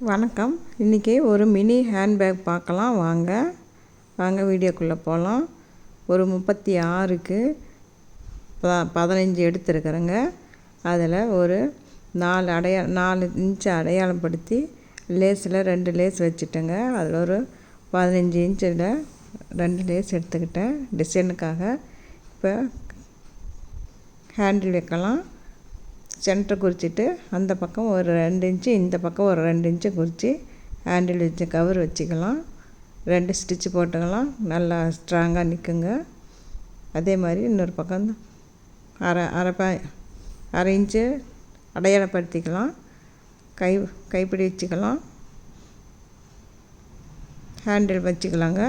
வணக்கம். இன்றைக்கி ஒரு மினி ஹேண்ட்பேக் பார்க்கலாம். வாங்க வீடியோக்குள்ளே போகலாம். ஒரு 36க்கு 15 எடுத்துருக்குறேங்க. அதில் ஒரு 4 இன்ச்சு அடையாளம் படுத்தி லேஸில் 2 லேஸ் வச்சுட்டேங்க. அதில் ஒரு 15 இன்ச்சில் 2 லேஸ் எடுத்துக்கிட்டேன் டிசைனுக்காக. இப்போ ஹேண்டில் வைக்கலாம். சென்டர் குறிச்சிட்டு அந்த பக்கம் ஒரு 2 இன்ச்சு, இந்த பக்கம் ஒரு 2 இன்ச்சு குறித்து ஹேண்டில் வச்சு கவர் வச்சுக்கலாம். 2 ஸ்டிச்சு போட்டுக்கலாம். நல்லா ஸ்ட்ராங்காக நிற்குங்க. அதே மாதிரி இன்னொரு பக்கம் அரை இன்ச்சு அடையாளப்படுத்திக்கலாம். கைப்பிடி வச்சுக்கலாம். ஹேண்டில் வச்சுக்கலாங்க.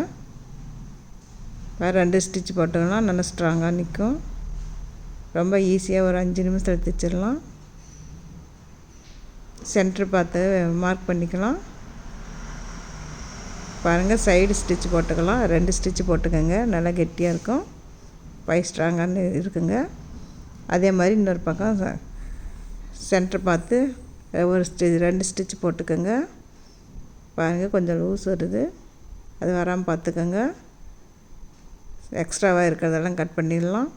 வேறு 2 ஸ்டிச் போட்டுக்கலாம். நல்லா ஸ்ட்ராங்காக நிற்கும். ரொம்ப ஈஸியாக ஒரு 5 நிமிஷத்தில் தைச்சிடலாம். சென்டர் பார்த்து மார்க் பண்ணிக்கலாம். பாருங்கள், சைடு ஸ்டிச் போட்டுக்கலாம். 2 ஸ்டிச் போட்டுக்கோங்க. நல்லா கெட்டியாக இருக்கும். ஸ்ட்ராங்காக இருக்குங்க. அதே மாதிரி இன்னொரு பக்கம் சென்டர் பார்த்து ஒரு 2 ஸ்டிச் போட்டுக்கோங்க. பாருங்கள், கொஞ்சம் லூஸ் வருது. அது வராமல் பார்த்துக்கோங்க. எக்ஸ்ட்ராவாக இருக்கிறதெல்லாம் கட் பண்ணிடலாம்.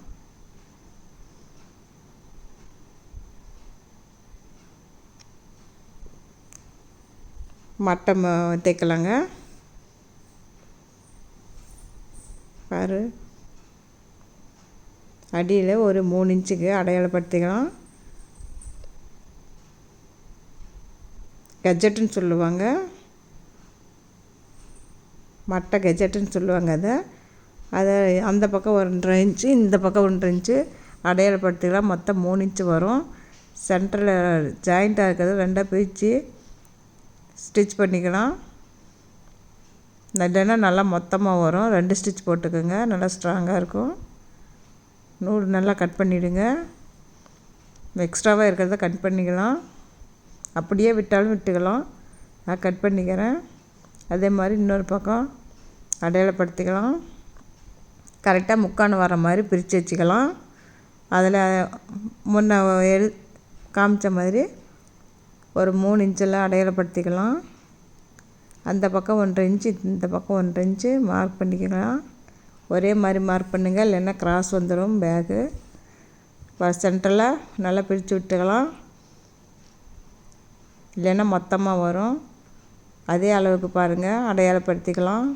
மட்டம் தைக்கலாங்க. பாரு, அடியில் ஒரு 3 இன்ச்சுக்கு அடையாளப்படுத்திக்கலாம். கெஜெட்டுன்னு சொல்லுவாங்க. மட்டை கெஜெட்டுன்னு சொல்லுவாங்க. அதை அந்த பக்கம் 1.5 இன்ச்சு, இந்த பக்கம் 1.5 இன்ச்சு அடையாளப்படுத்திக்கலாம். மொத்தம் 3 இன்ச்சு வரும். சென்டரில் ஜாயிண்ட்டாக இருக்கிறது 2 பிரித்து ஸ்டிச் பண்ணிக்கலாம். இல்லைன்னா நல்லா மொத்தமாக வரும். 2 ஸ்டிச் போட்டுக்கோங்க. நல்லா ஸ்ட்ராங்காக இருக்கும். நூல் நல்லா கட் பண்ணிவிடுங்க. எக்ஸ்ட்ராவாக இருக்கிறத கட் பண்ணிக்கலாம். அப்படியே விட்டாலும் விட்டுக்கலாம். நான் கட் பண்ணிக்கிறேன். அதே மாதிரி இன்னொரு பக்கம் அடையாளப்படுத்திக்கலாம். கரெக்டாக முக்கான வர மாதிரி பிரித்து வச்சுக்கலாம். அதில் முன்ன காமிச்ச மாதிரி ஒரு 3 இன்ச்சில் அடையாளப்படுத்திக்கலாம். அந்த பக்கம் 1.5 இன்ச்சு, இந்த பக்கம் 1.5 இன்ச்சு மார்க் பண்ணிக்கலாம். ஒரே மாதிரி மார்க் பண்ணுங்கள், இல்லைன்னா கிராஸ் வந்துடும் பேகு. சென்டரில் நல்லா பிரித்து விட்டுக்கலாம். இல்லைன்னா மொத்தமாக வரும். அதே அளவுக்கு பாருங்கள், அடையாளப்படுத்திக்கலாம்.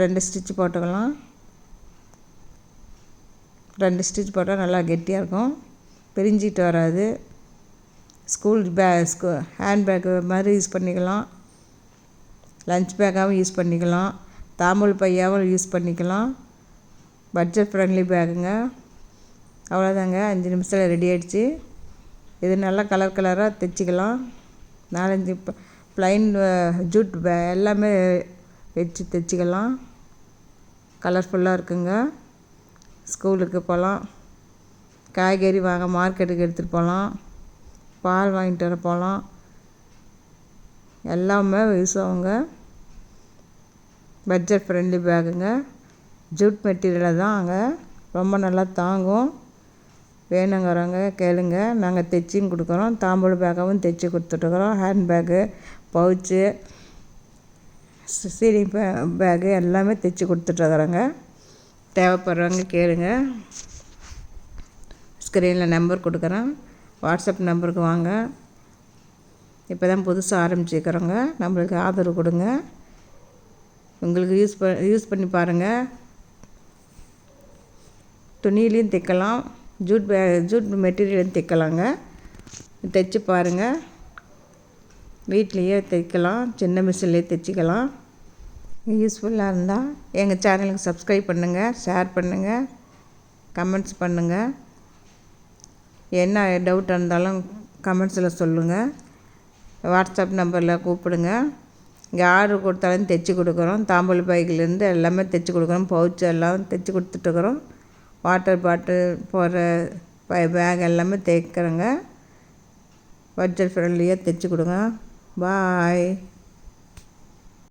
2 ஸ்டிச் போட்டுக்கலாம். 2 ஸ்டிச் போட்டால் நல்லா கெட்டியாக இருக்கும். பிரிஞ்சிட்டு வராது. ஹேண்ட்பேக்கு மாதிரி யூஸ் பண்ணிக்கலாம். லஞ்ச் பேக்காகவும் யூஸ் பண்ணிக்கலாம். தாம்பூல் பையாகவும் யூஸ் பண்ணிக்கலாம். பட்ஜெட் ஃப்ரெண்ட்லி பேக்குங்க. அவ்வளோதாங்க, 5 நிமிஷத்தில் ரெடி ஆகிடுச்சு. இது நல்லா கலராக தைச்சிக்கலாம். 4-5 ப்ளைன் ஜூட் எல்லாமே வச்சு தைச்சிக்கலாம். கலர்ஃபுல்லாக இருக்குங்க. ஸ்கூலுக்கு போகலாம், காய்கறி வாங்க மார்க்கெட்டுக்கு எடுத்துகிட்டு போகலாம், பால் வாங்கிட்டு வர போகலாம். எல்லாமே யூஸ் ஆகுங்க. Budget friendly பேக்குங்க. ஜூட் மெட்டீரியலில் தான் அங்கே ரொம்ப நல்லா தாங்கும். வேணுங்கிறவங்க கேளுங்க. நாங்கள் தைச்சியும் கொடுக்குறோம். தாம்பூல் பேக்காகவும் தைச்சி கொடுத்துட்ருக்குறோம். ஹேண்ட் பேக்கு, பவுச்சு, சீனி பேக்கு எல்லாமே தைச்சி கொடுத்துட்ருக்குறோங்க. தேவைப்படுறவங்க கேளுங்க. ஸ்க்ரீனில் நம்பர் கொடுக்குறேன். வாட்ஸ்அப் நம்பருக்கு வாங்க. இப்போ தான் புதுசாக ஆரம்பிச்சுக்கிறோங்க. நம்மளுக்கு ஆதரவு கொடுங்க. உங்களுக்கு யூஸ் பண்ணி பாருங்கள். துணியிலையும் தைக்கலாம், ஜூட் மெட்டீரியலையும் தைக்கலாங்க. தைச்சி பாருங்கள். வீட்லேயே தைக்கலாம். சின்ன மிஷின்லேயே தைச்சிக்கலாம். யூஸ்ஃபுல்லாக இருந்தால் எங்கள் சேனலுக்கு சப்ஸ்கிரைப் பண்ணுங்கள், ஷேர் பண்ணுங்கள், கமெண்ட்ஸ் பண்ணுங்கள். என்ன டவுட் இருந்தாலும் கமெண்ட்ஸில் சொல்லுங்கள். வாட்ஸ்அப் நம்பரில் கூப்பிடுங்க. இங்கே ஆர்டர் கொடுத்தாலும் தைச்சி கொடுக்குறோம். தாம்பூல் பைக்கிலேருந்து எல்லாமே தைச்சி கொடுக்குறோம். பவுச்சு எல்லாம் தைச்சி கொடுத்துட்ருக்குறோம். வாட்டர் பாட்டில் போடுற பேக் எல்லாமே தைக்கிறோங்க. பட்ஜெட் ஃப்ரெண்ட்லியாக தைச்சி கொடுங்க. பாய்.